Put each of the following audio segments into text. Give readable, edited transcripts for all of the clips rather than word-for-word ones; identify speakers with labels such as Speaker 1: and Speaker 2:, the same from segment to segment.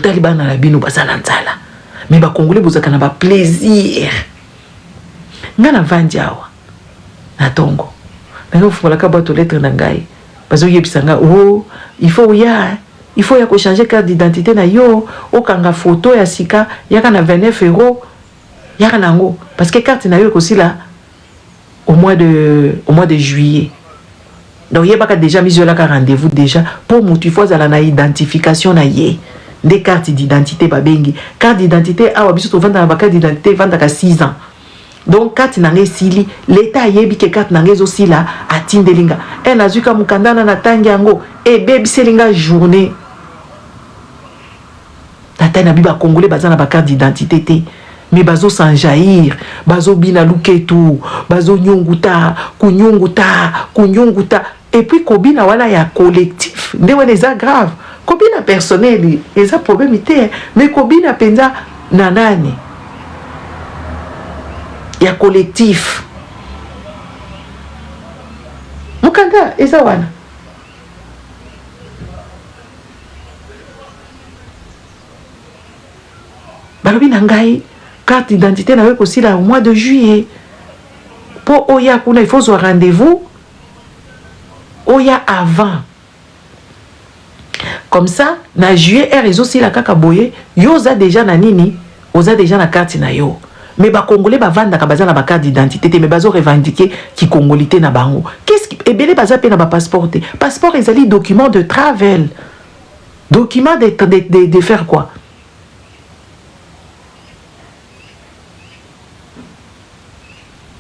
Speaker 1: botali bana na bino basala nzala mais ba congolais bozaka na ba plaisir ngana vandi awa na tongo nanga fumola ka boîte aux lettres na ngai bazo yebisanga oh il faut ya ko changer carte d'identité na yo okanga photo ya sika yaka na 29 € yaka nango parce que carte na yo ko sila au mois de juillet. Donc il y a déjà mis là un rendez-vous déjà pour mutu fois à la identification na yé des cartes d'identité babengi carte d'identité a biso to vendre na carte d'identité vendre à 6 ans. Donc carte nangé sili l'état yebi que carte nangé aussi là à tindelinga et nazuka mukandana na tangiango et baby selinga journée tata na biba congolais bazana ba carte d'identité té mais bazo sans jaillir bazo bina luketu bazo nyunguta kunyunguta et puis kobina wala ya collectif ndewe les grave kobina personnel et ça problème était mais kobina penza nanani ya collectif mukanda eza wana balobi na ngai carte d'identité na weko aussi là au mois de juillet pour oya kuna il faut un rendez-vous oya avant comme ça na juillet et réseau si la kaka boye yoza déjà na nini oza déjà na carte na yo mais ba congolais ba vanda ka bazana ba carte d'identité mais bazo revendiquer ki congolité na bango qu'est-ce qui ebele baza pe na ba passeport ezali document de travel document de faire quoi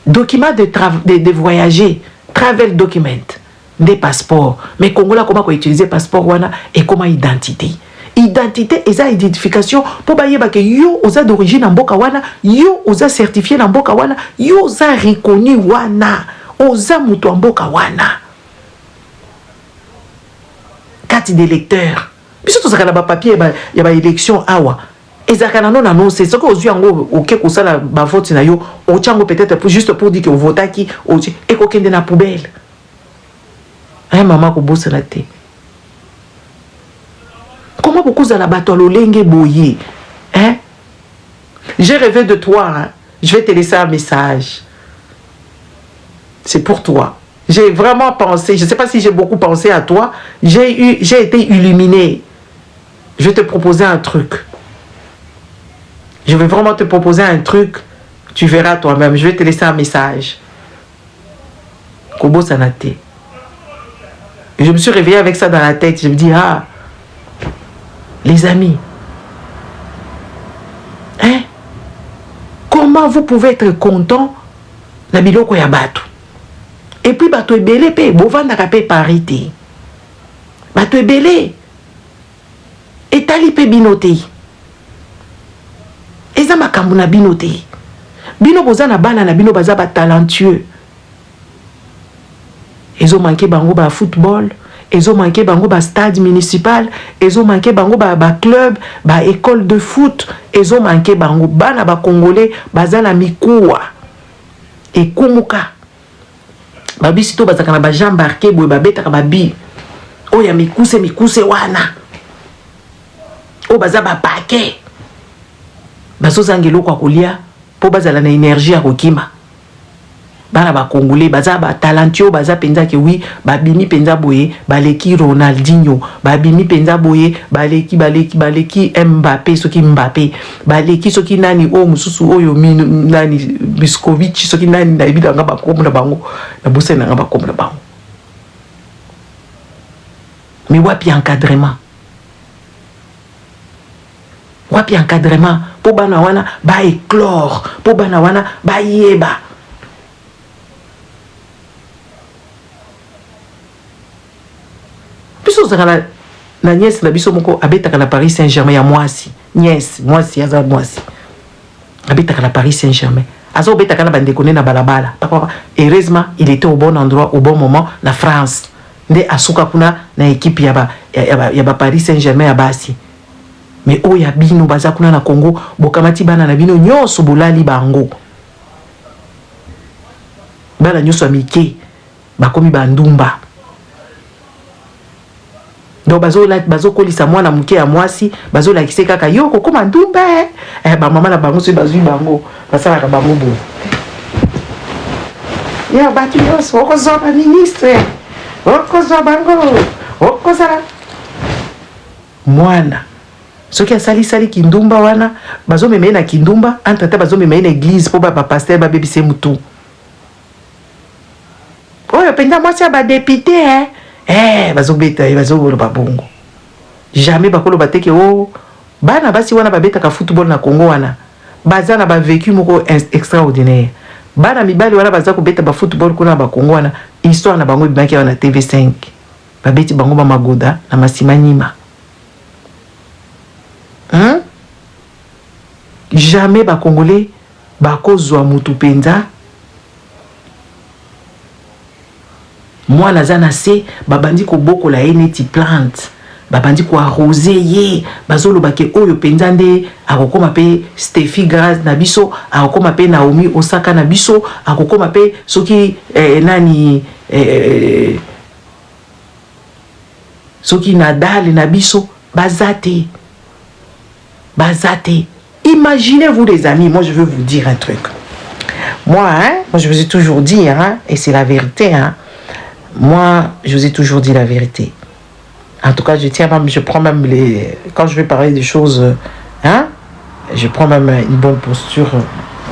Speaker 1: document de voyager travel document des passeports mais Congolais comment utiliser passeport wana et comment identité et ça identification pour bayeba que yo oza d'origine en mboka wana yo oza certifié en mboka wana yo oza reconnu wana oza mutu en mboka wana carte d'électeur biso to zakala ba papier ya ba élection awa ezakana non annonce ce que ozui yango OK ko sala ba vote na yo o chango peut-être pour juste pour dire que vota qui et ko kende na poubelle maman ko bosse la té comment beaucoup za la bato lolenge boye hein j'ai rêvé de toi hein? Je vais te laisser un message c'est pour toi j'ai vraiment pensé je sais pas si j'ai beaucoup pensé à toi j'ai été illuminé je vais te proposer un truc je vais vraiment te proposer un truc tu verras toi-même je vais te laisser un message Kobo Sanate. Et je me suis réveillé avec ça dans la tête. Je me dis, ah, les amis, hein, comment vous pouvez être content na biloko ya bato? Et puis, bato ebele pe, bovanda ka pe parité. Bato ebele, etali pe binote. Eza makambu na binote. Bino boza na bana na bino baza ba talentueux. Ils ont manqué bango ba football, ils ont manqué bango ba stade municipal, ils ont manqué bango ba club, ba école de foot, ils ont manqué bango bana ba congolais bazana mikuwa et kumuka. Ba bisito bazaka na ba jambarke boy ba beta ba bi. Oya mikuse wana. O baza ba paquet. Baso zangelo kwa kolia po bazala na énergie ya kokima. Bana ba congolais baza ba talentueux baza penza ke oui babimi penza boye baleki Ronaldinho babimi penza boye baleki Mbappé soki Mbappé baleki soki nani o mususu oyo nani Miskovic soki nani na ibida nga ba komna bango na bose na nga ba komna bango mais wapi encadrement po bana wana ba éclore po bana wana ba yeba la nièce la biso moko abetaka na Paris Saint-Germain ya mwasi nièce mwasi aza mwasi abetaka na Paris Saint-Germain azo betaka na bande kone na balabala papa heureusement il était au bon endroit au bon moment na France nde asuka kuna na équipe ya ba Paris Saint-Germain ya basi mais o ya bino baza kuna na Congo bokamati bana na bino nyonso bolali bango bana nyonso amike bakomi bandumba donc bazo kolisa mwana muke ya mwasi bazo lakise kaka yo kokoma ndumba ba mama na bango so bazui bango basala ka bango bo ya batu nyonso okozwa ba ministre okozwa bango okozala mwana soki asali kindumba wana bazo memeye na kindumba entre temps bazo memeye na église po ba pasteur ba bebise mutu oyo penda mwasi ya ba député bazo beta bazo ba bongo jamais bakolo bateke o bana basi wana babeta ka football na Congo wana baza na ba vécu moko extraordinaire bana mibali wana baza ko beta ba football kuna ba Congo wana histoire na bango bimaki wana TV5 babeti bango ba magoda na masimanyima jamais ba congolais bakozwa mutu penza mwana zana se babandi ko boko la neti plante babandi ko arroser ye bazolo bake oyo penza nde akokoma pe Steffi Graz na biso akokoma pe Naomi Osaka na biso akokoma pe soki nani soki Nadal na biso bazate. Imaginez-vous les amis, moi je veux vous dire un truc. Moi je vous ai toujours dit, et c'est la vérité, moi je vous ai toujours dit la vérité. En tout cas, je prends même quand je vais parler des choses, je prends même une bonne posture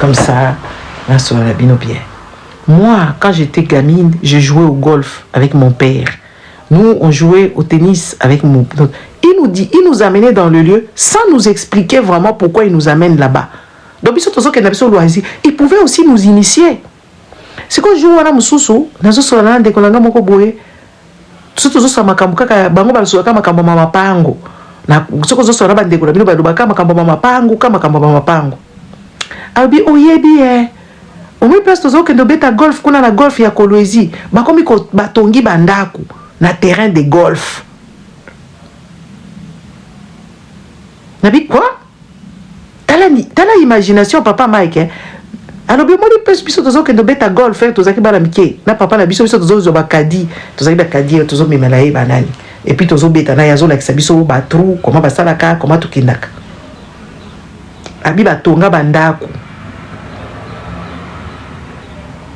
Speaker 1: comme ça, là sur la binopie. Moi, quand j'étais gamine, je jouais au golf avec mon père. Nous, on jouait au tennis avec mon père. Il nous amenait dans le lieu sans nous expliquer vraiment pourquoi il nous amène là-bas. Donc, il pouvait aussi nous initier. C'est quand je joue à la Moussoussou, dans ce moment-là, dès qu'on a un peu surtout ça m'a cambuka bango balsuka makambo mama pango na soko zo sora bande ko bino balubaka makambo mama pango kama makambo mama pango abi oyebi omi place zo kendo beta golf kuna na golf ya Kolwezi bakomi ko batongi bandaku na terrain de golf nabi quoi tala imagination papa Mike alors bien moi les plus biso tozo kendo beta golf tozaki bana mike na papa na biso tozo ba kadi tozaki ba kadi tozo memela ye banani et puis tozo beta na yazo la biso ba trou comment ba salaka comment tukindaka abi ba tonga bandako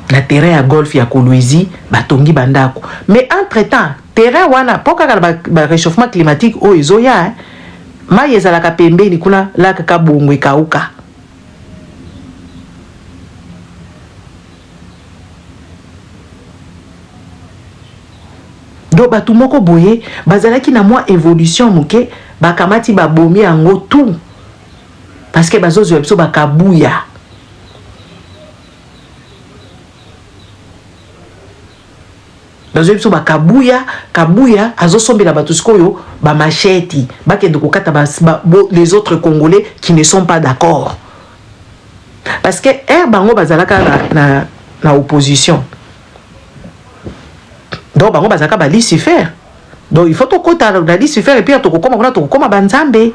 Speaker 1: na terrain ya golf ya Kolwezi ba tongi bandako mais entre temps terrain wana poka ba réchauffement climatique o ezoya mai ezalaka pembeni kuna la kaka bongwe kauka. Donc batu moko boye bazalaki na moi évolution moke bakamati babomi yango tout parce que bazozo biso bakabuya bazozo biso bakabuya kabuya azosombela batu sikoyo ba macheti bakende kokata les autres Congolais qui ne sont pas d'accord parce que bango bazalaka na opposition. Donc bango bazaka ba Lucifer. Donc il faut to kota la Lucifer et puis to kokoma banzambe.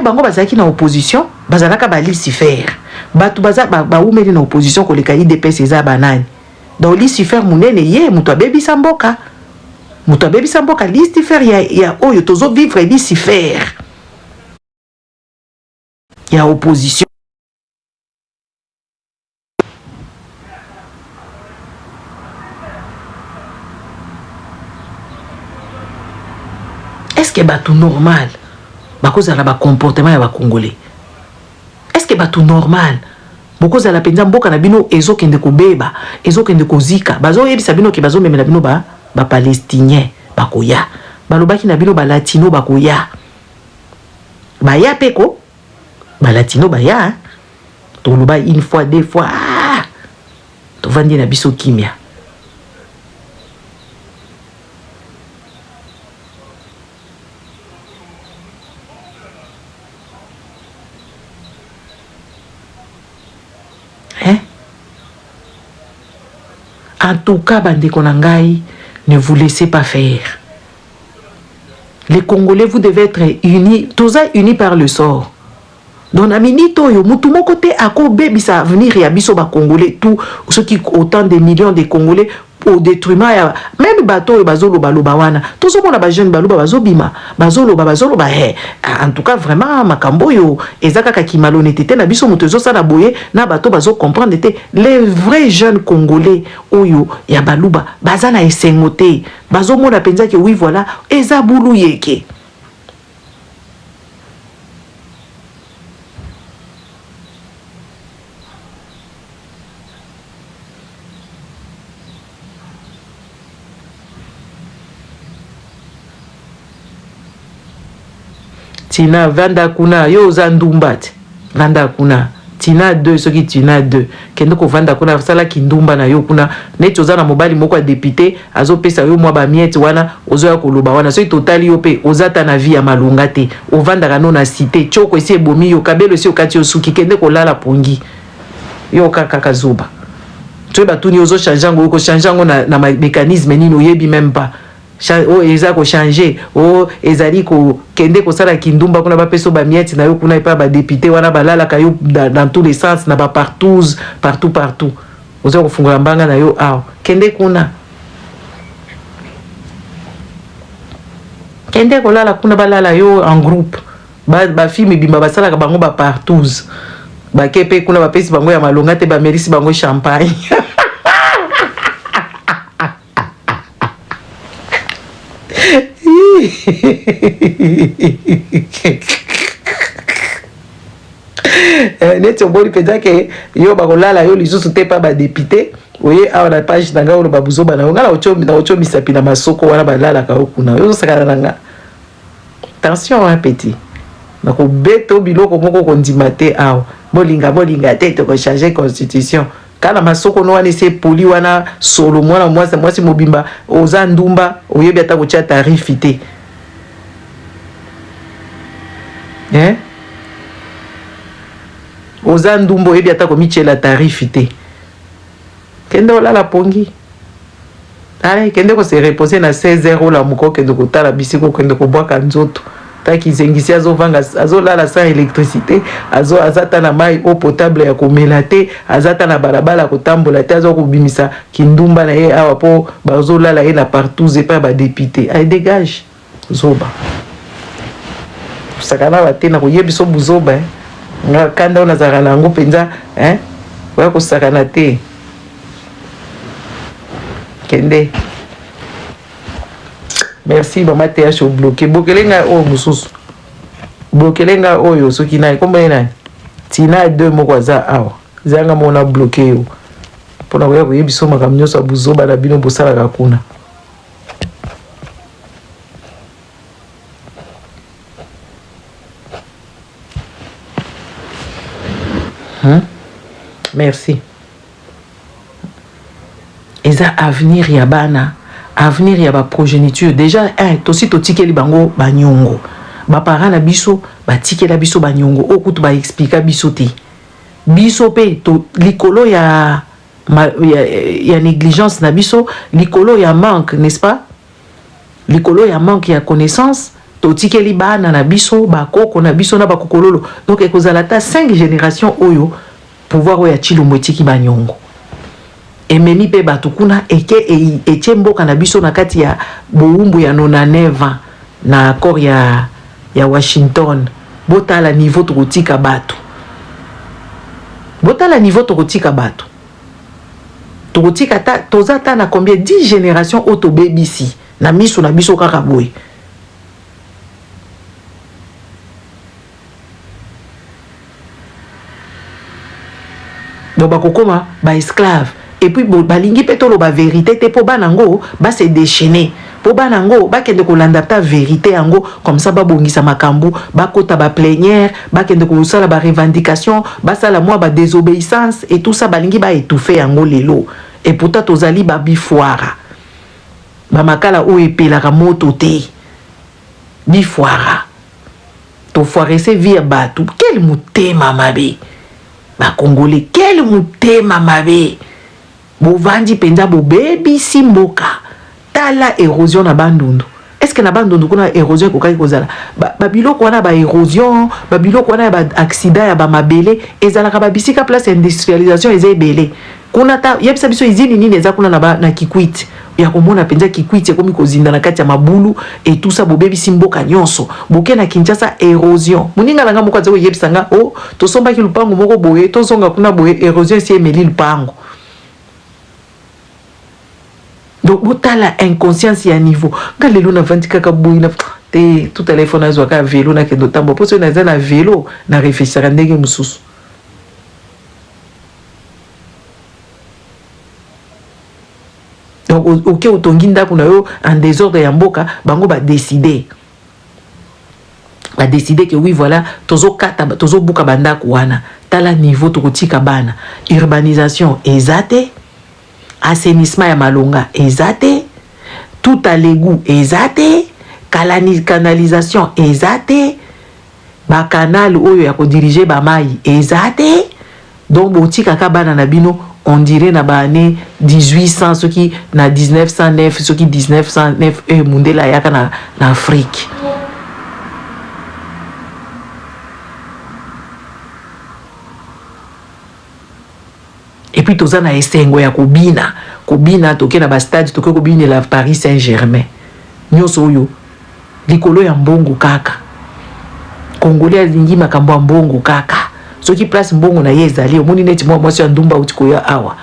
Speaker 1: Bango bazaki na opposition, bazalaka ba Lucifer. Batu bazaka ba umeli na opposition ko leka IDPS eza banani. Donc Lucifer munene ye muto abebi samboka. Muto abebi samboka Lucifer ya oyo tozo vivre Lucifer. Ya opposition. Est-ce que c'est normal parce que comportement ya ba Congolais? Est-ce que c'est normal parce que la penza mboka na bino ezokende ko beba ezokende ko zika bazo yebisa bino ke bazo memela bino ba palestinien bakoya balobaki na bino ba latino bakoya baya peko ba latino baya to loba une fois deux fois to vandi na biso kimia. En tout cas, bande konangai, ne vous laissez pas faire. Les Congolais, vous devez être unis, tous unis par le sort. Donc, aminito yo, mutumo côté ako bebisa venir ya biso ba Congolais, tout ceux qui autant de millions de Congolais, au détriment ya même bateau bazoloba loba wana tozomona ba jeune baloba bazobima bazoloba en tout cas vraiment makambo yo ezaka ka ki malhonnêteté na biso moto ezosala boye na bateau bazo comprendre te les vrais jeunes congolais oyo ya baluba baza na esengo te bazomona penza ke oui voilà eza bulu yeke Tina vanda kuna yo oza ndumba vanda kuna Tina 2 soki Tina 2 kendo ko vanda kuna sala kindumba na yo kuna neti oza na mobali moko député azopesa yo mwa ba miette wana ozoya koloba wana soki totali yo pe ozata na vie ya malunga te ovanda kano na cité choko esi ebomi yo kabelo esi okati yo suki kende kolala pongi yo kaka zuba tu ba tuni ozo changer ngo ko changer ngo na mécanisme nini oyebi même pas o eza ko changer o ezali ko kende ko sala kindumba kuna ba peso ba miette na yo kuna pa ba député wana balala ka yo dans tous les sens na ba partout ozo ko fungula mbanga na yo aw kende kuna kende ko lala kuna balala yo en groupe ba film bimba basala ka bango ba partout ba kepe kuna ba pesi bango ya malonga te ba merisi bango champagne neti oboli penza ke yo bakolala yo lisusu te pa badepute oye awa na page na nga oyo babuzoba na yo nga na ocho misapi na masoko wana balalaka yo kuna yo ozosakana na nga attention petit nakobeta biloko moko kondima te awa bolinga te tokochange constitution kana masoko no wana ese poli wana solo mwana mwasi mobimba oza ndumba oyebi ata kotia tarifi te oza ndumba oyebi ata komichela tarifi te kende olala pongi ale kende ko se reposer na 16h la moko kende kotala bisiko kende kobwaka nzoto taki zengisi azovanga azolala sans électricité azata na mai eau potable ya komela te azata na balabala kotambola te azokubimisa kindumba na ye awa po bazolala ye na partout zepa ba député ay dégage zoba sakana batena koyebiso buzoba nga kanda ona zaka nango penza oya kosakana te kende. Merci mama TH au bloqué bokelenga o mususu bokelenga oyo soki na komba ina Tina 2 moko za awa zanga mona bloqué yo pona koya koyebiso makamnyo sa buzoba na bino bosala ka kuna merci eza avenir ya bana avenir ya ba progéniture déjà tosi totikeli bango banyongo ba parents na biso batikela biso banyongo okutu ba expliquer biso te biso pe to likolo ya négligence na biso likolo ya manque n'est-ce pas likolo ya manque ya connaissance totikeli bana na biso bakoko na biso na bakokololo donc ekozala ta 5 générations oyo pouvoir oyo ya chilombo etiki banyongo ememi pe bato kuna etie mboka na biso na kati ya boumbu ya 99 na accord ya Washington botala niveau tokotika bato tokotika ta toza ta na combien 10 générations auto BBC na miso na biso kaka boy donc bakokoma ba esclave et puis balingi petolo ba vérité te po banango ba se déchaîner po banango ba kende ko landa ta vérité yango comme ça ba bongisa makambu ba kota ba plénière ba kende ko sala ba revendication ba sala moi ba désobéissance et tout ça balingi ba étouffer yango lelo et pourtant tozali ba bifoara ba makala o epelaka moto te bifoara to foirese via batu quel mutema mabe ba congolais quel mutema mabe bovandi penza bobebi simboka tala érosion na bandundu est-ce que na bandundu kuna érosion kokaki kozala ba biloko wana ba érosion ba biloko wana ba accident ya ba mabele ezalaka ba bisika place industrialisation ezebele kuna ta yebisa biso izini nini eza kuna na Kikwit ya komona penza Kikwit komi kozinda na kati ya mabulu et tout ça bobebi simboka nyonso boke na Kinshasa érosion muninga nanga moko azo yebisa nga oh to somba ki lupango moko boye to zonga kuna boye érosion si emeli lupango. Donc botala inconscience ya niveau nga lelo na vandi kaka boye na te tout téléphone azwa ka vélo na kendo tambo poso na za na vélo na réfléchir ndenge mususu. Donc ok otongi ndako na yo en désordre ya mboka bango ba décider que oui voilà tozo buka bandako wana tala niveau tokotika bana urbanisation ezate assainissement ya malonga ezate tout à l'égout ezate canalisation ezate ba canal oyo ya ko diriger ba mai ezate donc botika ka bana na bino on dirait na ba année 1800 ce qui na 1909 ce qui 1909 mundela yaka na Afrique. Et puis toza na esengo ya kobina toke na ba stade toke kobina la Paris Saint-Germain nyoso oyo likolo ya mbongo kaka Congolais alingi makambo ya mbongo kaka soki place mbongo na ye ezali omoni neti mwasi ya ndumba utiko ya awa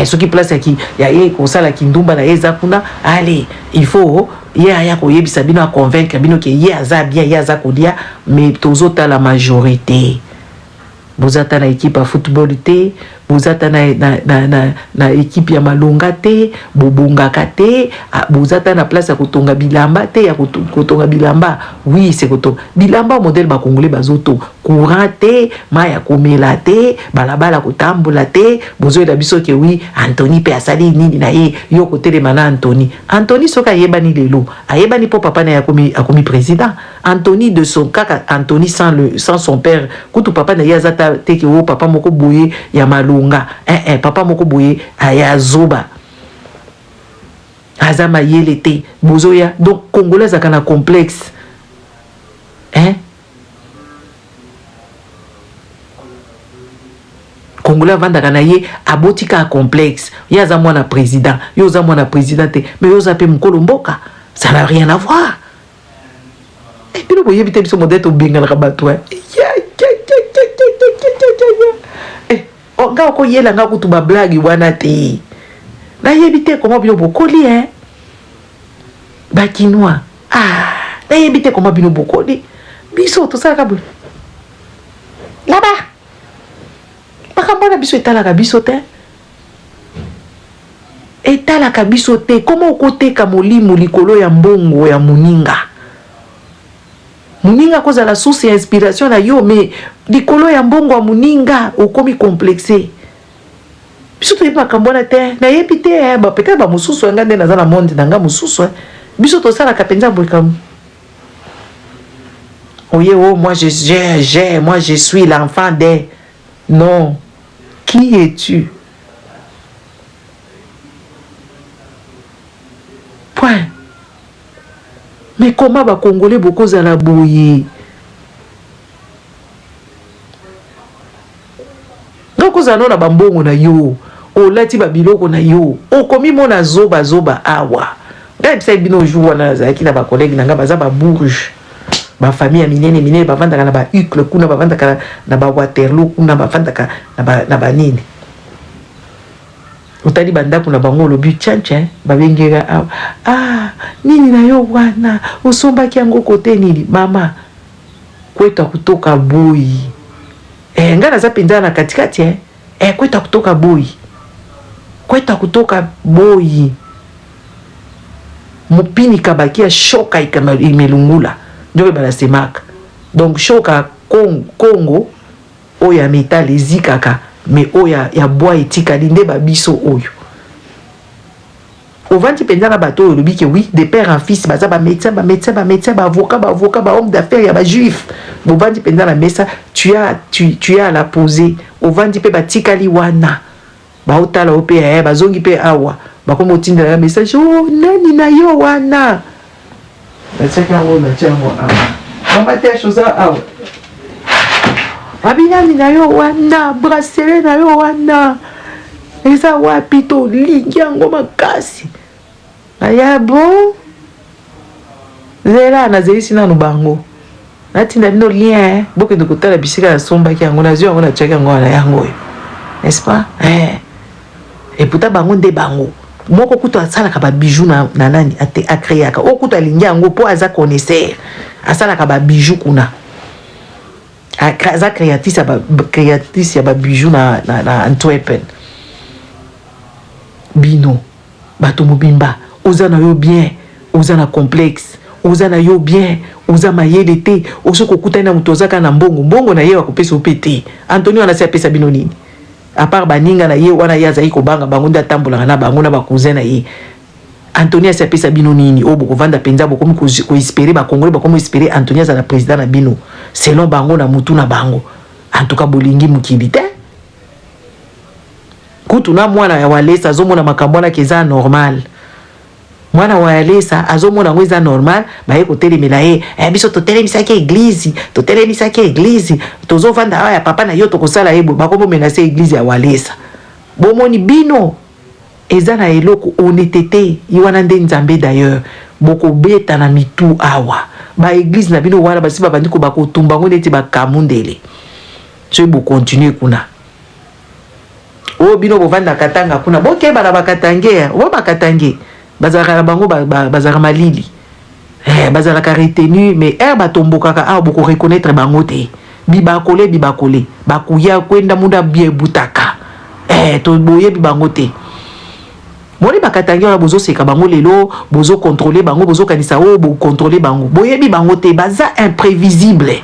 Speaker 1: soki place ya ye kosala kindumba na ye eza kuna allez il faut ye aya koyebisa bino a convaincre bino ke ye aza bien ye aza kolia mais tozota la majorité bozata na équipe ya football te bozata na équipe ya malonga te bobongaka te bozata na place ya kotonga bilamba te ya kotonga bilamba oui c'est kotonga bilamba modèle ba congolais bazoto courant te maya komela te balabala kotambola te bozo da biso ke oui Anthony pe asali nini na ye yo kotelema mana Anthony soka yebani lelo ayebani po papa na akomi président Anthony de son kaka Anthony sans son père kutu papa na yazata te ke o papa moko boye ya malonga papa moko boye aya zoba azama yele te bozoya donc congolais akana complexe congolais vandaka na ye abotika complexe ya za mwana président yo za mwana président te mais yo za pe mukolo mboka ça n'a rien à voir et puis boye bité biso modèle to benga na bato nga ko yela nga kutu ba blague wana te na yebite comment bino bokoli ba kinois na yebite comment bino bokoli biso to sala kabul là-bas makambo na biso etalaka biso te etalaka biso te comment okoteka molimo likolo ya mbongo ya muninga koza la source ya inspiration na yo mais likolo ya mbongo ya muninga okomi complexé biso to yeba kambona te na yebi te ba peut-être ba mususu nga nde naza na monde nanga mususu biso to sala kapenza bolikam oye moi je suis l'enfant de non qui es-tu point. Mais comment ba Congolais beaucoup za la boye? Donc vous avez na bambongo na yo, o lati ba biloko na yo, o komi mona zoba awa. Ngai psa bino jour wana za ki na ba collègue na nga baza ba bourge. Ba famille minene ba vanda na ba Uccle kuna ba vanda na ba Waterloo kuna ba vanda na ba nini. Utali banda kuna bango lobi tchanche babengera nini na yo wana usomba kiango kote nini mama kweta kutoka boy ngana za pinda na katikati kweta kutoka boy mupini kabakia shoka imelungula ndio bana semaka donc shoka Congo oya metal ezikaka mais oya ya bois etikali nde babiso oyo ovandi penza na bato oyo lobi ke oui de père en fils baza ba médecin ba avocat ba homme d'affaires ya ba juif ovandi penza na mesa tu as la poser ovandi pe batikali wana ba otala ope bazongi pe awa bakomo tinda na message nani na yo wana batsaka ngona chango awa mama te chose awa Abinani na yo wana, bracelet na yo wana. eza wapi tolingi yango makasi aya bon zela nazelisi nanu bango natinda bino lien bokende kotala bisika nasombaki yango nazwi yango natiaki yango wana yango oyo n'est-ce pas et pourtant bango nde bango moko kutu asalaka babijou na nani akreaka oyo kutu alingi yango mpo aza connaisseur asalaka babijou kuna aza créatrice ya babijou na Antwerpen. Bino bato mobimba oza na yo bien oza na complexe oza na yo bien oza mayele te oso kokutani na moto ozaka na mbongo na ye wakopesa opete Antonio anasi apesa bino nini à part baninga na ye wana ye azali kobanga bango nde atambolaka na bango na bakousin na ye Antonio asi apesa bino nini oyo bokovanda mpenza bokomi koespere bakongole bakomi espere Antonio azala président na bino selon bango na mutu na bango en tout cas bolingi mokili te kutu na mwana ya walesa azomona makambo wana keza normal mwana wa walesa azomona ngo eza normal baye kotelemela ye biso totelemisaki église tozovanda awa ya papa na yo tokosala ye bakomo menase église ya walesa bomoni bino eza na eloko honnêteté yiwana nde nzambe d'ailleurs bokobeta na mitu awa ba église na bino wana basi babandi ko bakotumba ngo neti bakamundele so bo continuer kuna o bino bovanda katanga kuna bokeba na bakatange o bakatange bazaka bango bazaka malili bazaka retenu mais batomboka ka boko reconnaître bango te bibakole bakuya kwenda muda bie butaka to boye bibango te moni bakatange wana bozo seka bango lelo bozo contrôler bango bozo kanisa bo contrôler bango boye bibango te baza imprévisible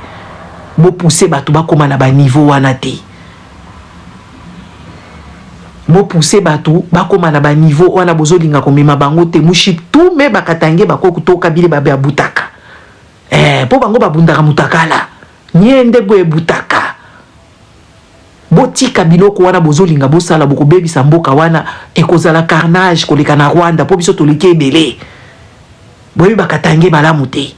Speaker 1: bo pousser batu bakoma na ba niveau wana te bo pousser batu bakoma na ba niveau wana bozo linga komema bango te mushi tout me bakatange bako toka bile babe abutaka po bango babundaka mutakala nyende boye butaka botika biloko wana bozolinga bosala bokobebisa mboka wana ekozala carnage koleka na Rwanda po biso toleki ebele boyebi bakatange malamu te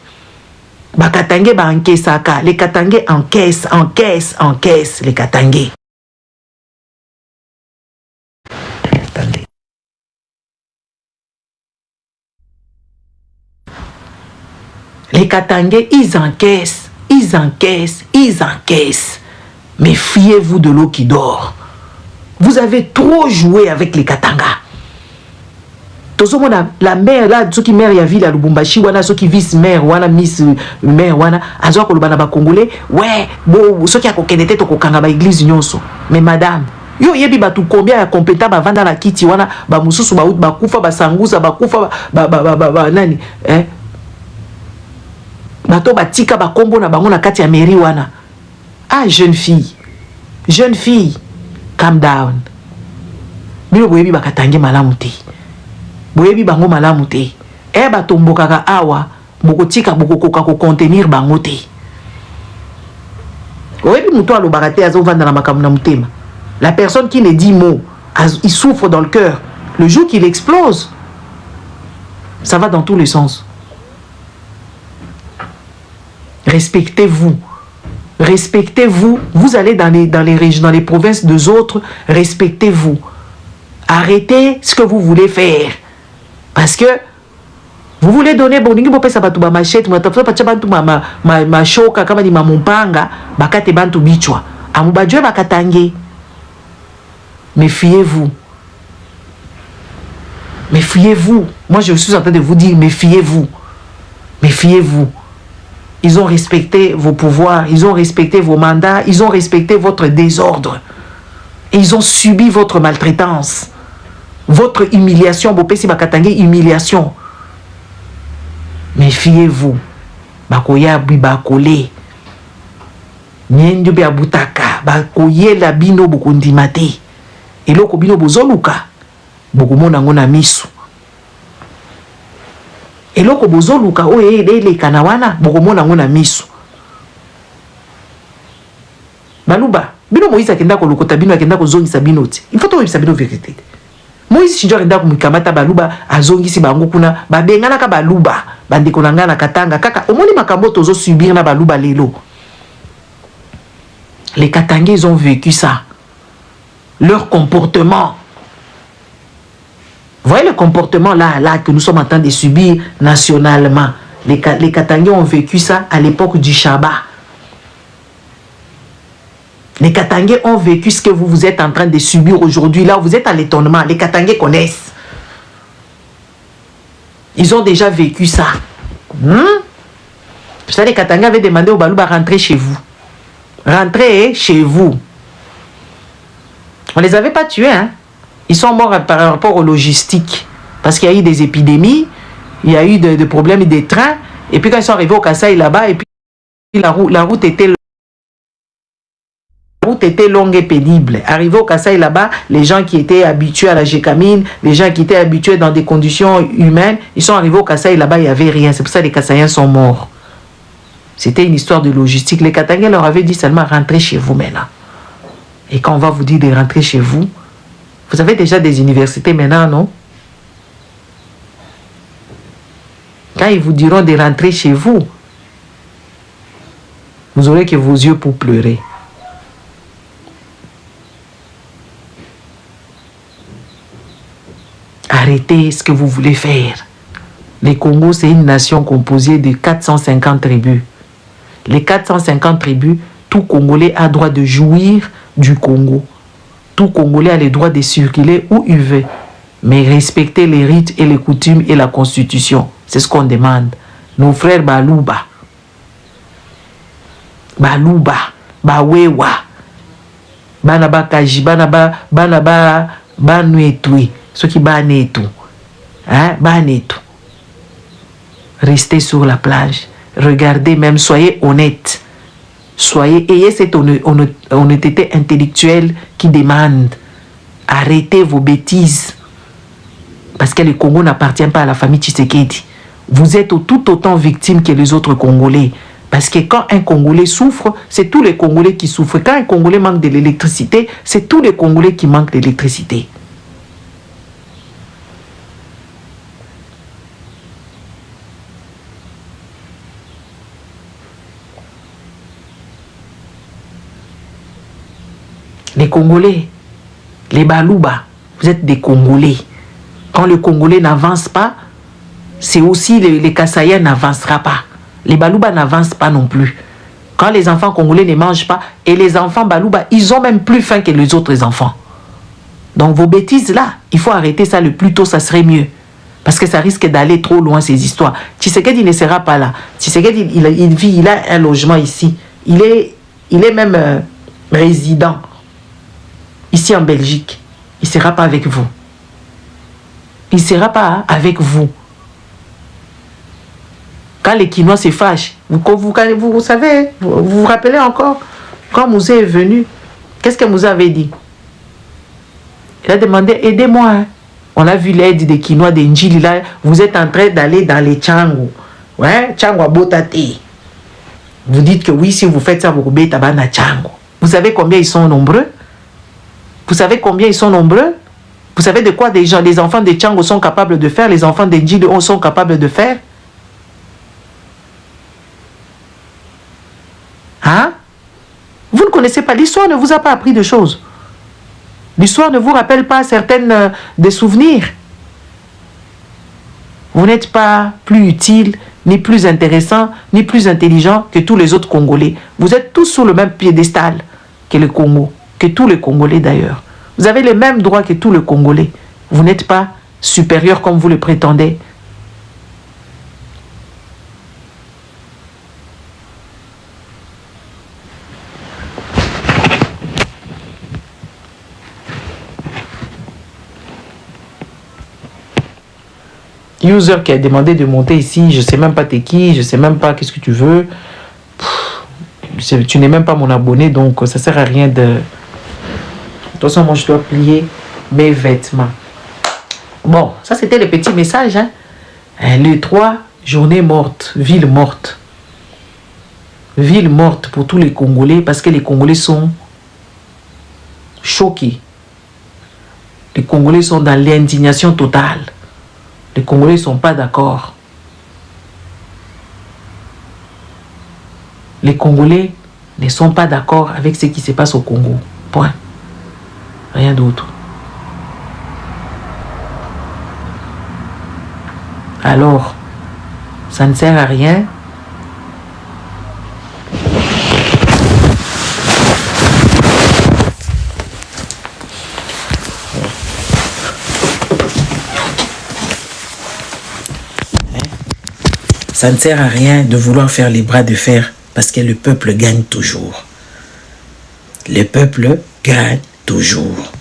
Speaker 1: bakatange bankesaka les katange encaisse les katange les katange ils encaissent. Méfiez-vous de l'eau qui dort. Vous avez trop joué avec les Katanga. Tozomona la mère là, ceux qui mère ya ville à Lubumbashi, wana ceux qui vice mère, wana miss mère, wana azo ko lobana ba congolais, ouais, bon ceux qui a kokenete to kokanga ba église nyonso. Mais madame, yo yebi batu combien ya compétent ba vanda la kiti wana ba mususu ba out ba kufa ba sangusa ba kufa ba nani bato batika ba kombo na bango na kati ya mairie wana. Ah, jeune fille, calm down. Bino boyebi bakatange malamu te. Boyebi bango malamu te. Batombokaka awa, bokotika bokokoka ko contenir bango te. Boyebi muto alobaka te azovanda na makambo na mutema. La personne qui ne dit mot, il souffre dans le cœur. Le jour qu'il explose, ça va dans tous les sens. Respectez-vous. Respectez-vous. Vous allez dans les régions, dans les provinces des autres, respectez-vous. Arrêtez ce que vous voulez faire. Parce que vous voulez donner boningi bo pesa batu ba machette, matafuta pacha bantu ma shoka kama ni mamumpanga, bakate bantu bichwa. Amubajwe bakatange. Méfiez-vous. Méfiez-vous. Moi je suis en train de vous dire méfiez-vous. Méfiez-vous. Ils ont respecté vos pouvoirs, ils ont respecté vos mandats, ils ont respecté votre désordre. Et ils ont subi votre maltraitance, votre humiliation. Bopesi bakatange humiliation. Méfiez-vous. Bakoya bibakole. Nyendu be abutaka. Bakoye la bino bokondimate. Eloko bino bozoluka. Bokomona ngona misu. Eloko bozoluka oye ele kanawana bokomona ngona misu. Baluba, bino Moïse akenda ko lokota bino akenda ko zongisa bino ti. Il faut to yebisa bino vérité. Moïse shinjo akenda ko mikamata baluba azongisi bango kuna babengana ka baluba bandeko na ngana katanga kaka omoni makambo tozo subir na baluba lelo. Les Katangais ils ont vécu ça. Leur comportement Voyez le comportement là que nous sommes en train de subir nationalement. Les Katangais ont vécu ça à l'époque du Shabbat. Les Katangais ont vécu ce que vous êtes en train de subir aujourd'hui. Là, vous êtes à l'étonnement. Les Katangais connaissent. Ils ont déjà vécu ça. Ça, les Katangais avaient demandé au Balouba rentrer chez vous. Rentrez chez vous. On ne les avait pas tués. Hein? Ils sont morts par rapport aux logistiques. Parce qu'il y a eu des épidémies, il y a eu des problèmes des trains. Et puis quand ils sont arrivés au Kasaï là-bas, et puis la route était longue et pénible. Arrivé au Kasaï là-bas, les gens qui étaient habitués à la gécamine, les gens qui étaient habitués dans des conditions humaines, ils sont arrivés au Kasaï là-bas, il n'y avait rien. C'est pour ça que les Kasaïens sont morts. C'était une histoire de logistique. Les Katangais leur avaient dit seulement rentrez chez vous maintenant. Et quand on va vous dire de rentrer chez vous, vous avez déjà des universités maintenant, non? Quand ils vous diront de rentrer chez vous, vous aurez que vos yeux pour pleurer. Arrêtez ce que vous voulez faire. Le Congo, c'est une nation composée de 450 tribus. Les 450 tribus, tout Congolais a droit de jouir du Congo. Tout Congolais a le droit de circuler où il veut. Mais respecter les rites et les coutumes et la constitution. C'est ce qu'on demande. Nos frères Balouba, Bawewa, Banaba Kaji, Banaba Banuetui, ceux qui banetu, banetu. Restez sur la plage. Regardez même, soyez honnêtes. Ayez cette honnêteté intellectuelle qui demande. Arrêtez vos bêtises. Parce que le Congo n'appartient pas à la famille Tshisekedi. Vous êtes tout autant victime que les autres Congolais. Parce que quand un Congolais souffre, c'est tous les Congolais qui souffrent. Quand un Congolais manque de l'électricité, c'est tous les Congolais qui manquent d'électricité. Les Congolais, les Balouba, vous êtes des Congolais. Quand le Congolais n'avance pas, c'est aussi les Kassaïens n'avancera pas. Les Balouba n'avancent pas non plus. Quand les enfants congolais ne mangent pas, et les enfants Balouba, ils ont même plus faim que les autres enfants. Donc vos bêtises là, il faut arrêter ça le plus tôt, ça serait mieux. Parce que ça risque d'aller trop loin ces histoires. Tshisekedi ne sera pas là. Tshisekedi, il vit, il a un logement ici. Il est même résident ici en Belgique. Il ne sera pas avec vous. Il ne sera pas avec vous. Quand les Kinois se fâchent, vous savez, vous rappelez encore, quand Mouzé est venu, qu'est-ce que Mouzé avait dit? Il a demandé, aidez-moi. Hein. On a vu l'aide des Kinois, des Ndjili, là, vous êtes en train d'aller dans les Tchango. Ouais, Tchango à Botate. Vous dites que oui, si vous faites ça, vous roubez Tabana Tchango. Vous savez combien ils sont nombreux? Vous savez combien ils sont nombreux? Vous savez de quoi les enfants de Tchango sont capables de faire, les enfants de Ndjili sont capables de faire? Hein? Vous ne connaissez pas. L'histoire ne vous a pas appris de choses. L'histoire ne vous rappelle pas certaines des souvenirs. Vous n'êtes pas plus utile, ni plus intéressant, ni plus intelligent que tous les autres Congolais. Vous êtes tous sur le même piédestal que le Congo, que tous les Congolais d'ailleurs. Vous avez les mêmes droits que tous les Congolais. Vous n'êtes pas supérieur comme vous le prétendez. User qui a demandé de monter ici, je sais même pas t'es qui, je sais même pas qu'est-ce que tu veux. Tu n'es même pas mon abonné, donc ça sert à rien de... De toute façon, moi je dois plier mes vêtements. Bon, ça c'était le petit message. Hein? Les 3 journées mortes, ville morte. Ville morte pour tous les Congolais parce que les Congolais sont choqués. Les Congolais sont dans l'indignation totale. Les Congolais ne sont pas d'accord. Les Congolais ne sont pas d'accord avec ce qui se passe au Congo. Point. Rien d'autre. Alors, ça ne sert à rien. Ça ne sert à rien de vouloir faire les bras de fer parce que le peuple gagne toujours. Le peuple gagne toujours.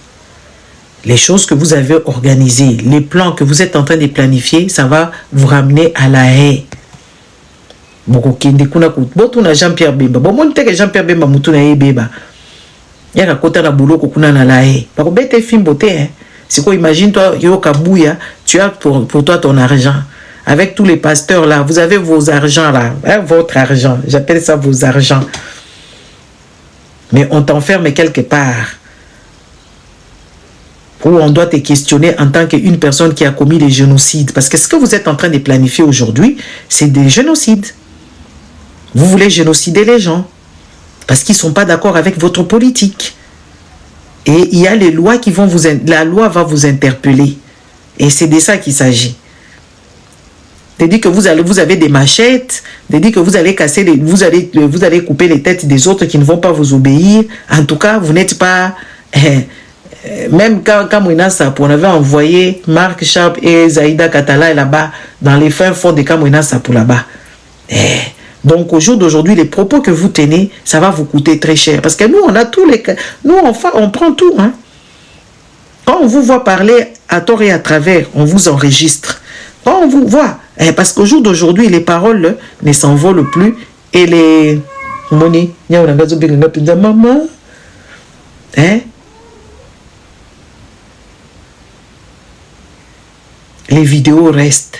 Speaker 1: Les choses que vous avez organisées, les plans que vous êtes en train de planifier, ça va vous ramener à la haie. Jean-Pierre Bemba. Bon, Jean-Pierre Bemba mutuna Bemba. Il y a un côté de boulot qu'on a la haie. Parce que film beauté. C'est quoi, imagine-toi, Yo Kabouya, tu as pour toi ton argent. Avec tous les pasteurs là, vous avez vos argents là. Hein, votre argent. J'appelle ça vos argents. Mais on t'enferme quelque part. Où on doit te questionner en tant qu'une personne qui a commis des génocides. Parce que ce que vous êtes en train de planifier aujourd'hui, c'est des génocides. Vous voulez génocider les gens. Parce qu'ils ne sont pas d'accord avec votre politique. Et il y a les lois qui vont la loi va vous interpeller. Et c'est de ça qu'il s'agit. De dire que vous avez des machettes, de dire que vous allez casser, vous allez couper les têtes des autres qui ne vont pas vous obéir. En tout cas, vous n'êtes pas... même quand Mouina Sapou, on avait envoyé Marc Sharp et Zaïda Katala là-bas, dans les fins fonds de Kamouina Sapou là-bas. Donc au jour d'aujourd'hui, les propos que vous tenez, ça va vous coûter très cher. Parce que nous, on a tous les... Nous, on prend tout. Hein. Quand on vous voit parler à tort et à travers, on vous enregistre. Quand on vous voit... Parce qu'au jour d'aujourd'hui, les paroles ne s'envolent plus. Et les... Maman. Hein? Les vidéos restent.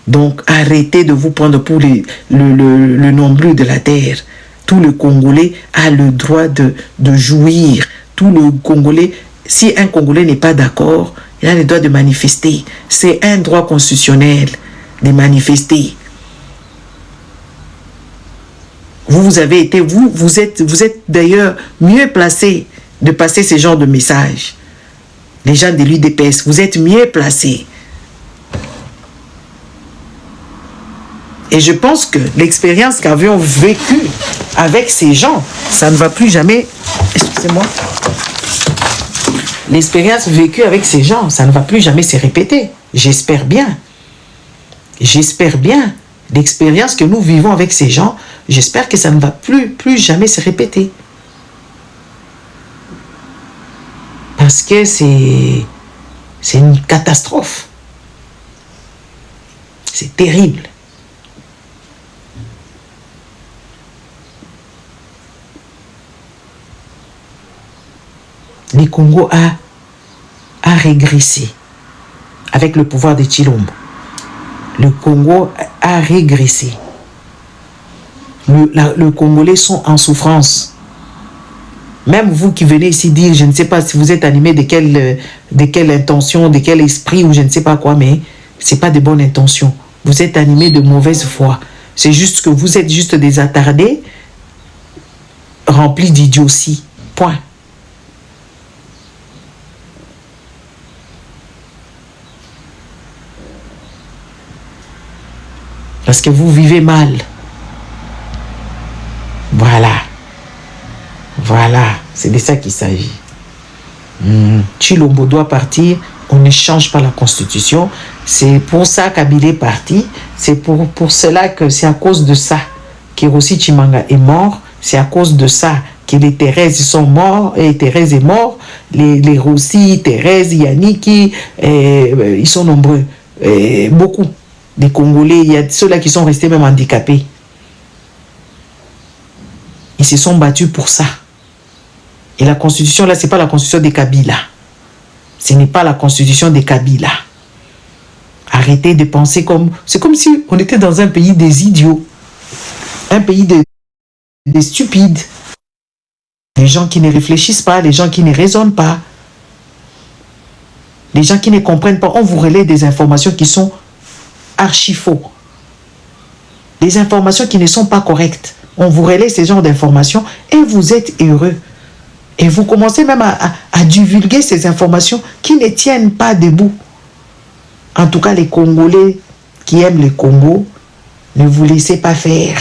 Speaker 1: Donc, arrêtez de vous prendre pour le nombril de la terre. Tout le Congolais a le droit de jouir. Tout le Congolais, si un Congolais n'est pas d'accord, il a le droit de manifester. C'est un droit constitutionnel de manifester. Vous êtes d'ailleurs mieux placé de passer ce genre de messages. Les gens de l'UDPS, vous êtes mieux placés. Et je pense que l'expérience qu'avions vécue avec ces gens, ça ne va plus jamais... Excusez-moi. L'expérience vécue avec ces gens, ça ne va plus jamais se répéter. J'espère bien. J'espère bien. L'expérience que nous vivons avec ces gens, j'espère que ça ne va plus jamais se répéter. Parce que c'est une catastrophe. C'est terrible. Le Congo a régressé avec le pouvoir de Tshilombo. Le Congo a régressé. Les Congolais sont en souffrance. Même vous qui venez ici dire, je ne sais pas si vous êtes animé de quelle intention, de quel esprit ou je ne sais pas quoi, mais ce n'est pas de bonne intention. Vous êtes animé de mauvaise foi. C'est juste que vous êtes juste des attardés remplis d'idiotie. Point. Parce que vous vivez mal. Voilà. Voilà. C'est de ça qu'il s'agit. Tshilombo doit partir. On ne change pas la constitution. C'est pour ça qu'Abila est parti. C'est pour cela que c'est à cause de ça qu'Hiroshi Tshimanga est mort. C'est à cause de ça que les Thérèse sont morts. Et Thérèse est mort. Les Rossi, Thérèse, Yannick, ils sont nombreux. Beaucoup. Des Congolais, il y a ceux-là qui sont restés même handicapés. Ils se sont battus pour ça. Et la constitution, là, ce n'est pas la constitution de Kabila. Ce n'est pas la constitution de Kabila. Arrêtez de penser comme... C'est comme si on était dans un pays des idiots. Un pays des stupides. Les gens qui ne réfléchissent pas, les gens qui ne raisonnent pas. Les gens qui ne comprennent pas. On vous relaie des informations qui sont archi-faux. Des informations qui ne sont pas correctes. On vous relaie ces genres d'informations et vous êtes heureux. Et vous commencez même à divulguer ces informations qui ne tiennent pas debout. En tout cas, les Congolais qui aiment le Congo, ne vous laissez pas faire.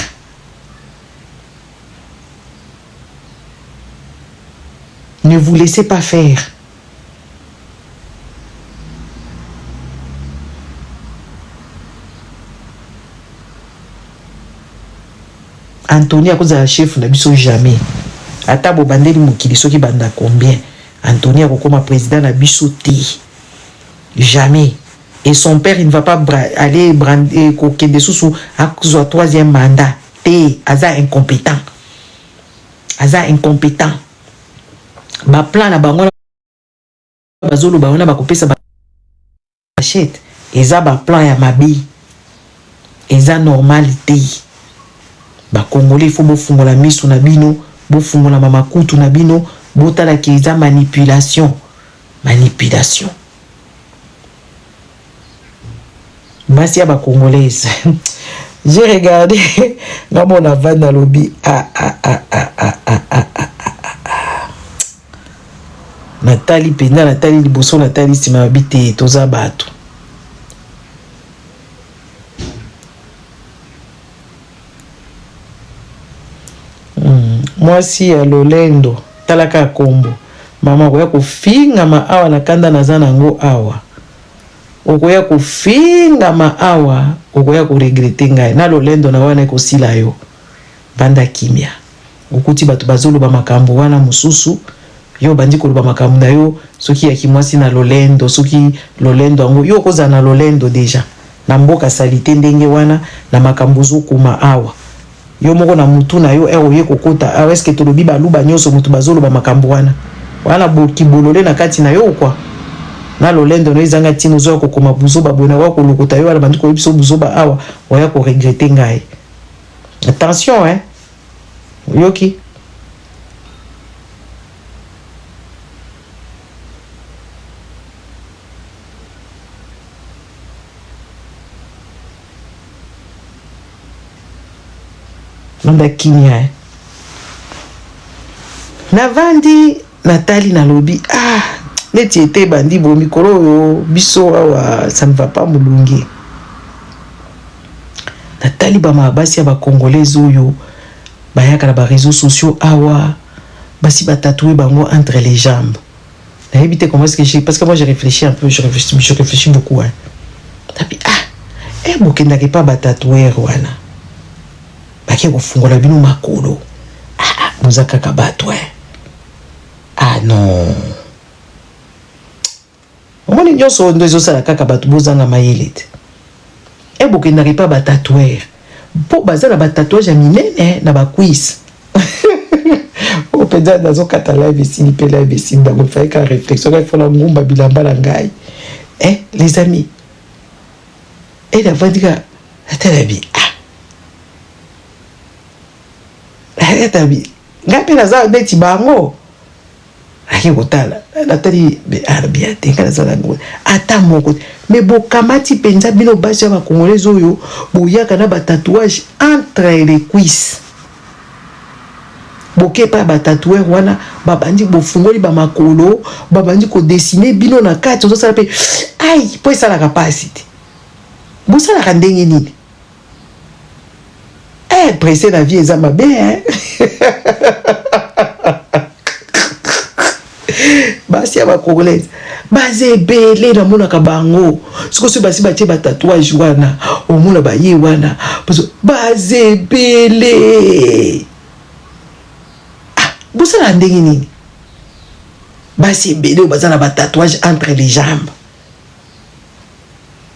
Speaker 1: Ne vous laissez pas faire. Anthony a cause de chef n'a biso jamais. Ata bo bandeli mokili soki banda combien. Anthony a comme président na biso té. Jamais. Et son père il ne va pas aller brander coquet de sous à cause du troisième mandat. Té aza incompétent. Aza incompétent. Ba plan na bango bazolo ba ona ba kopesa ba achète. Eza ba plan ya mabi. Eza normalité. Ba Congolais il faut bofungola miso na bino, bofungola mama kutu na bino, botala ki eza manipulation. Manipulation. Basi ya ba Congolaise. J'ai regardé dans mon avant dans le lobby. Nathalie Pena, Nathalie Liboso, Nathalie Simabite, toza bato. Moi si à Lolendo, talaka kombo. Mama koya kofinga ma awa na kanda na zana ngo awa. Okoya kofinga ma awa, okoya ko regretter ngai. Na Lolendo na wana ko sila yo. Banda kimia. Okuti batu bazolo ba makambo wana mususu. Yo bandi ko ba makambo na yo, soki ya kimwasi na Lolendo, soki Lolendo ngo yo koza na Lolendo deja. Na mboka salite ndenge wana na makambo zo kuma awa. Yo moko na mutu na yo oye kokota awa eske tolobi baluba nyonso mutu bazolo ba makambo wana wana boki bolole na kati na yo kwa na Lolendo no izanga timo zo kokoma buzo babona wa ko lokota yo ala bandiko biso buzo ba awa oya ko regretter ngai. Attention yoki nanda kinya Navandi Nathalie na lobby neti ete bandi bo mikolo yo biso awa ça ne va pas mulungi. Nathalie ba mabasi ya ba congolais oyo bayaka na ba réseaux sociaux awa basi ba tatouer bango entre les jambes. Na éviter comment est-ce que parce que moi j'ai réfléchi un peu, je réfléchis beaucoup tapi bokenda ke pas ba tatouer wana. Baki kofungola bino makolo. Muzaka kabatwe. Non. Omoni nyonso ndezo sala kaka batu bozanga mayelete. Bokenda ke pas ba tatouer. Po bazala ba tatouage ya minene na ba cuisse. O peda nazo kata live ici ni pela live ici ndango fa ka réflexion ka fona ngumba bilamba la ngai. Les amis. La vadika atalabi. Atabi. Ngapi naza beti bango. Aki kotala. Natali bien tenga za ngo. Ata moko. Mais bokamati penza bino basi ya ba Congolais oyo boyaka na ba tatouage entre les cuisses. Bokepa ba tatouer wana babandi bofungoli ba makolo, babandi ko dessiner bino na kati ozo sala pe po sala capacité. Bo sala ka ndenge nini? Pressé la vie est ma bien. Basi ba Congolaise. Baze belé na mona kabango. Siko se basi ba tie ba tatouage wana, o mona ba ye wana. Baze belé. Bosa la ndenge nini? Basi belé bazana ba tatouage entre les jambes.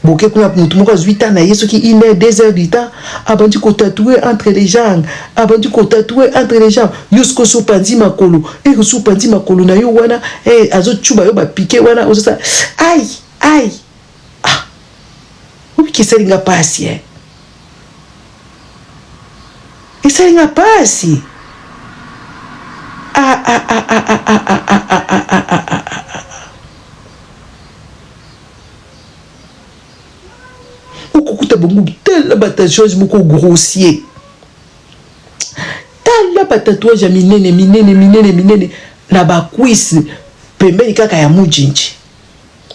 Speaker 1: Boke kuna mutu moko 8 ans na yeso ki 1 heure 2 heures du temps abandi ko tatouer entre les jambes abandi ko tatouer entre les jambes yusko so pandi makolo so pandi makolo na yo wana azo chuba yo ba piqué wana ozo ai obi ke selinga pasi selinga pasi Okukuta bongo tel ba tatouage moko grossier. Tel ba tatouage minene na ba cuisse pembeni kaka ya mujinji.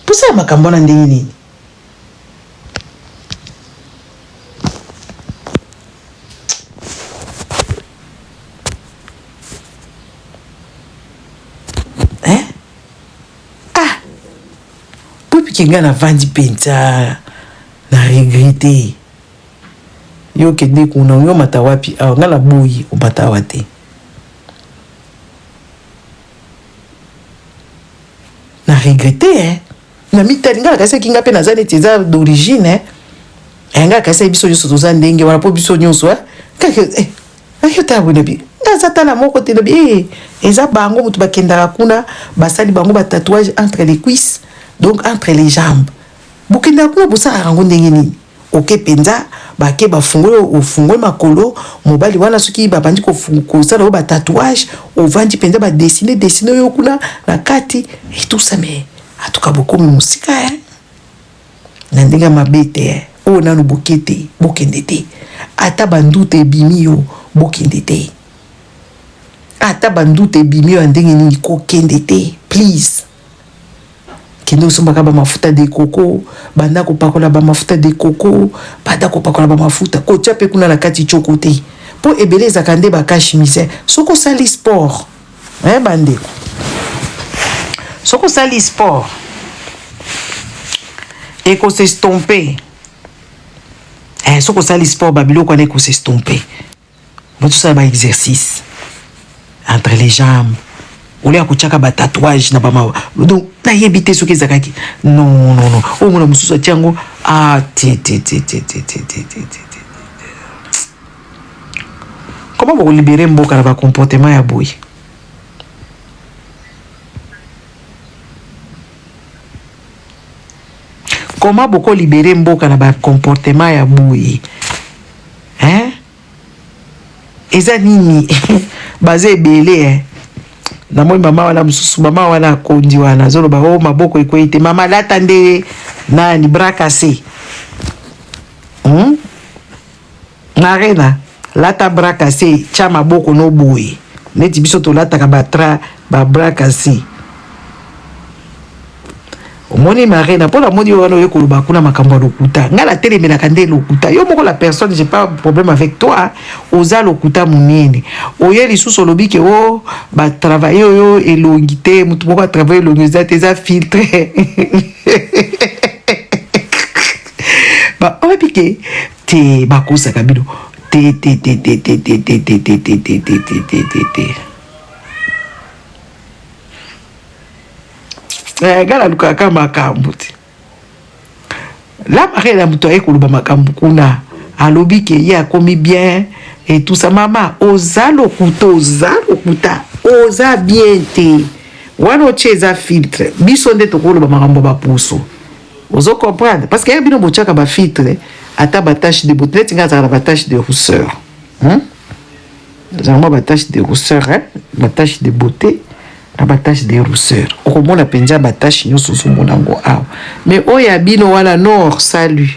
Speaker 1: Pusa makambo na ndenge nini?
Speaker 2: hein ah po pikenga na vandi penza na regretter yo kende kuna yo mata wapi awa nga na boyi omata awa te na regretter hein na mitali nga kasi kinga pe nazane teza d'origine hein nga kasi biso nyonso toza ndenge wana po biso nyonso kaka ayo tabona bi ngaza tala moko te lobi eza bango mutu bakendaka kuna basali bango ba tatouage entre les cuisses donc entre les jambes bokendaka kuna bosala yango ndenge nini oke penza bake bafungole makolo mobali wana soki babandi kosala oyo batatouage ovandi penza badessine oyo kuna na kati et tout ça mais atuka bokomi mosika na ndenge mabe te oyo nano boke te bokende te ata bandute ebimi yo bokende te ata bandute ebimi yo ya ndenge nini kokende te please kende osombaka bamafuta de koko banda kopakola bamafuta de koko banda kopakola bamafuta kotia mpe kuna na kati tioko te mpo ebele ezaka nde bakashi misere soki osali sport bandeko soki osali sport ekosestompe soki osali sport babiloko wana ekosestompe botosala baexercice entre les jambes olia kotiaka batatouage na bama donc nayebi te soki ezalaki non oyo mona mosusu atia yango comment bokolibere mboka na bacomportement ya boye comment bokolibere mboka na bacomportement ya boye eza nini baza ebele na moi mama wana mususu mama wana kondi wana zoloba o maboko ekwei te mama lata nde nani brakase narena lata brakase tia maboko no boye neti biso tolataka babrakase omoni marena mpo na moni wana oye koloba kuna makambo ya lokuta nga natelemelaka nde lokuta yo moko la personne j'ai pas problème avec toi oza lokuta monene oye lisusu olobi ke o batravaille oyo elongi te motu moko atravaille elongi eza te eza filtre oyebi ke te bakosaka bino te gala lukaka makambo te la marraine muto ekoloba makambo kuna alobi ke ye akomi bien et tout ça mama oza lokuta oza bien te wana otie eza filtre biso nde tokoloba makambo bapuso ozo comprendre parce que bino botiaka bafiltre ata batache de beauté neti nga azalaka na batache de rousseur ezalama batache de rousseur batache de beauté na batache de rousseur okomona penza batache nyonso ozomona yango awa mais oyo ya bino wana nord salut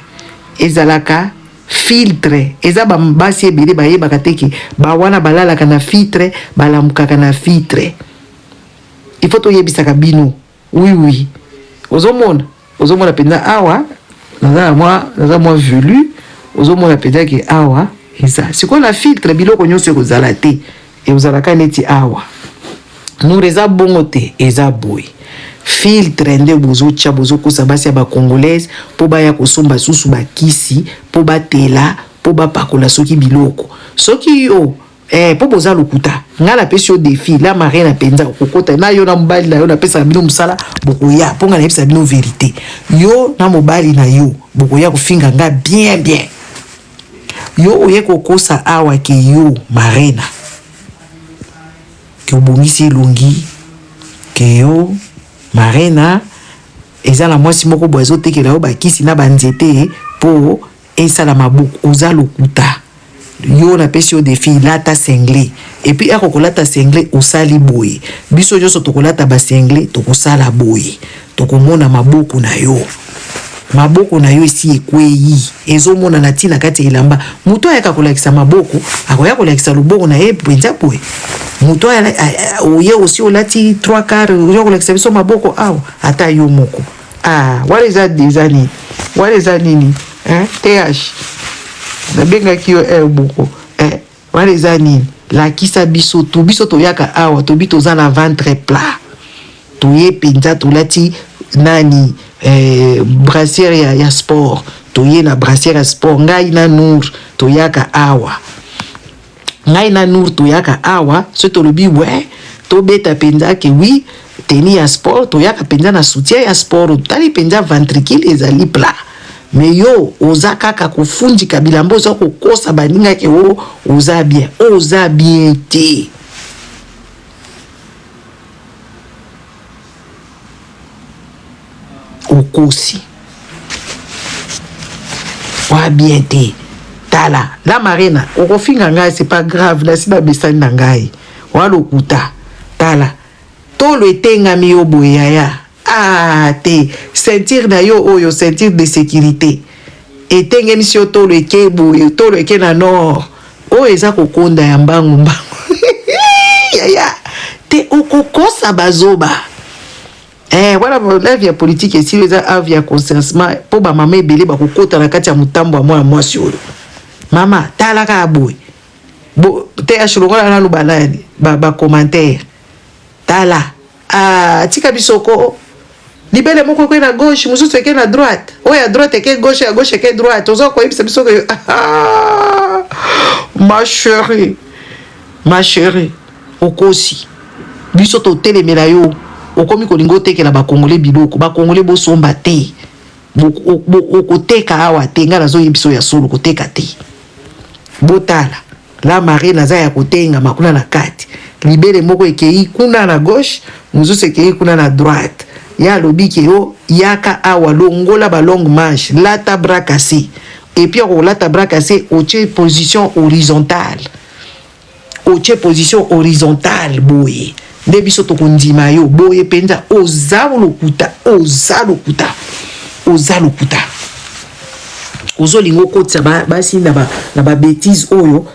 Speaker 2: ezalaka filtre eza basi ebele bayebaka teke bawana balalaka na filtre balamukaka na filtre il faut toyebisaka bino oui ozomona penza awa naza mwa velu ozomona penza ke awa eza sikoyo na filtre biloko nyonso ekozala te ekozalaka neti awa nour eza bongo te eza boye filtre nde bozotia bozokosa basi ya bacongolaise mpo baya kosomba susu bakisi mpo batela mpo bapakola soki biloko soki yo mpo boza lokuta nga napesi yo defi la marie na penza kokota na yo na mobali na yo napesaka bino mosala bokoya mpo nga nayebisa bino verité yo na mobali na yo bokoya kofinga nga bien yo oye kokosa awa ke yo marena ke obongisi elongi ke yo marena eza na mwasi moko boye azotekela yo bakisi na banzete mpo esala mabuku oza lokuta yo napesi yo defi lata sengle epuis akokolata sengle osali boye biso nyonso tokolata basengle tokosala boye tokomona maboko na yo esi ekwei ezomona na ntina kati ya elamba moto ayaka kolakisa maboko akoya kolakisa loboko na ye mpenza boye moto oye osi olati 3 quart oya kolakisa biso maboko awa ata yo moko wala eza nini th nabengaki yo boko wana eza nini lakisa biso toyaka awa tobi toza na ventre plat toye penza tolati nani brassière ya sport toye na brassière ya sport ngai na Nour toyaka awa so tolobi ouais to beta penza ke oui teni ya sport toyaka penza na soutien ya sport tali penza ventricule ezali plat mais yo oza kaka kofundi kabilambo oza kokosa baninga ke oza bien te okosi wa bien te tala la marina okofinga ngai c'est pas grave la sina besani na ngai wa lokuta tala tolo etengami yo boyaya te sentir na yo oyo sentir de sécurité etengemi si yo tolo eke boye tolo eke na nord oyo eza kokonda ya mbangu yaya te okokosa bazoba voilà la vie politique et si les avia consentement pour ba mama ebele ba kokota na kati ya mutambo ya mwana mwasi oyo mama talaka boy bo te ashulongola na lubalani ba commentaire tala tika bisoko libele moko ko na gauche mususu eke na droite oya droite eke gauche ya gauche eke droite ozo ko yebisa bisoko ma chérie okosi biso to telemela yo okomi kolingo tekela ba congolais biloko ba congolais bo somba te okoteka awa te nga nazo yebiso ya solo koteka te botala la marée naza ya kotenga makuna na kati libele moko ekei kuna na gauche mususu ekei kuna na droite ya lobi ke yo yaka awa longola ba longue manche lata bras cassé et puis on lata bras cassé oche position horizontale boye nde biso tokondima yo boye penza oza lokuta ozolingo kotisa basi na ba bêtise oyo